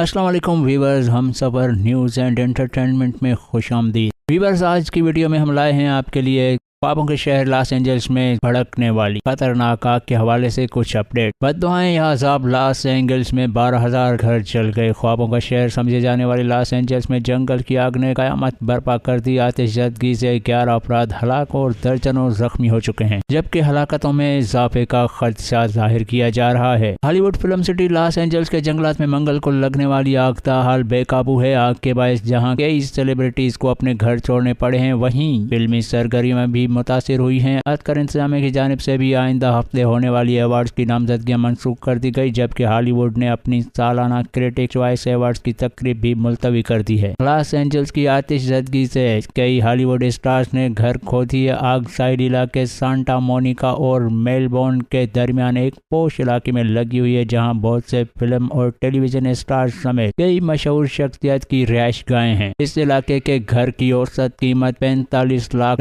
अस्सलाम वालेकुम व्यूवर्स, हम सबर न्यूज़ एंड एंटरटेनमेंट में खुश आमदीद। व्यूवर्स, आज की वीडियो में हम लाए हैं आपके लिए ख्वाबों के शहर लॉस एंजल्स में भड़कने वाली खतरनाक आग के हवाले से कुछ अपडेट। बददुआएं या अज़ाब, लॉस एंजल्स में 12,000 घर जल गए। ख्वाबों का शहर समझे जाने वाले लॉस एंजल्स में जंगल की आग ने कयामत बर्पा कर दी। आतिशज़दगी से 11 अफराद हलाक और दर्जनों जख्मी हो चुके हैं, जबकि हलाकतों में इजाफे का खदशा जाहिर किया जा रहा है। Hollywood film city Los Angeles के जंगलात में मंगल को लगने वाली आग ताहाल बेकाबू है। आग के बायस जहां कई सेलिब्रिटीज को अपने घर छोड़ने पड़े हैं, वहीं फिल्मी सरगर्मियां भी मुतासिर हुई हैं। अदकर इंतजामिया की जानिब से भी आइंदा हफ्ते होने वाली अवार्ड्स की नामजदगियां मनसूख कर दी गई, जबकि हॉलीवुड ने अपनी सालाना क्रिटिक चॉइस अवार्ड्स की तकरीब भी मुलतवी कर दी है। लॉस एंजल्स की आतिशज़दगी से कई हॉलीवुड स्टार्स ने घर खो दिए। आग साइड इलाके सांता मोनिका और मेलबोर्न के दरमियान एक पोश इलाके में लगी हुई है, जहां बहुत से फिल्म और टेलीविजन स्टार्स समेत कई मशहूर शख्सियत की रिहाइश गाहें हैं। इस इलाके के घर की औसत कीमत $45 लाख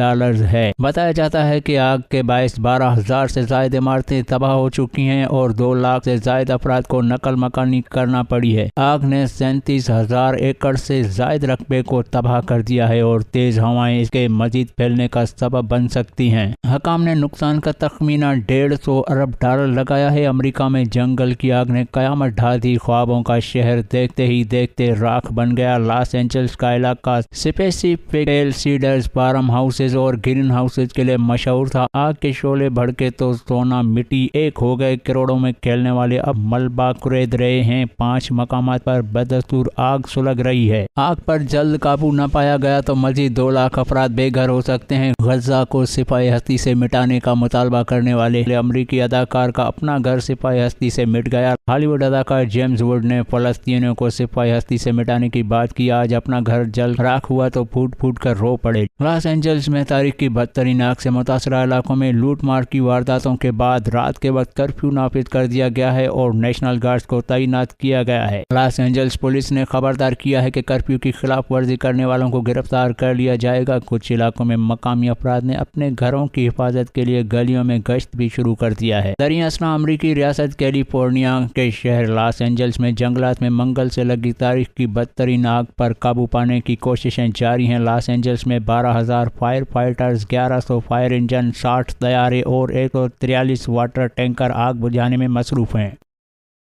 है। बताया जाता है कि आग के बायस 12,000 से ज्यादा इमारतें तबाह हो चुकी हैं और 2 लाख से ज्यादा अफराद को नकल मकानी करना पड़ी है। आग ने 37,000 एकड़ से ज्यादा रकबे को तबाह कर दिया है और तेज हवाएं इसके मजीद फैलने का सबब बन सकती हैं। हकाम ने नुकसान का तखमीना $150 अरब लगाया है। अमेरिका में जंगल की आग ने कयामत ढा दी। ख्वाबों का शहर देखते ही देखते राख बन गया। लॉस एंजल्स का इलाका स्पेसिफिक सीडर्स, फार्म हाउसेज और ग्रीन हाउसेज के लिए मशहूर था। आग के शोले भड़के तो सोना मिट्टी एक हो गए। करोड़ों में खेलने वाले अब मलबा कुरेद रहे हैं। 5 मकामात पर बदस्तूर आग सुलग रही है। आग पर जल्द काबू न पाया गया तो मजीद 2 लाख अफराद बेघर हो सकते हैं। गजा को सिपाही हस्ती से मिटाने का मुतालबा करने वाले अमरीकी अदाकार का अपना घर सिपाही हस्ती से मिट गया। हॉलीवुड अदाकार जेम्स वुड ने फलस्तीनियों को सिपाही हस्ती से मिटाने की बात की। आज अपना घर जल राख हुआ तो फूट फूट कर रो पड़े। लॉस एंजल्स में तारीख की बदतरीन आग से मुतासरा इलाकों में लूट मार की वारदातों के बाद रात के वक्त कर्फ्यू नाफिज कर दिया गया है और नेशनल गार्ड्स को तैनात किया गया है। लॉस एंजल्स पुलिस ने खबरदार किया है कि कर्फ्यू की खिलाफ वर्जी करने वालों को गिरफ्तार कर लिया जाएगा। कुछ इलाकों में मकामी अफराद ने अपने घरों की हिफाजत के लिए गलियों में गश्त भी शुरू कर दिया है। दरियासना अमरीकी रियासत कैलिफोर्निया के शहर लॉस एंजल्स में जंगलात में मंगल से लगी तारीख की बदतरीन आग पर काबू पाने की कोशिशें जारी हैं। लॉस एंजल्स में 12,000 फायर फाइटर्स, 1100 फायर इंजन, 60 तैयारे और 143 वाटर टैंकर आग बुझाने में मसरूफ हैं।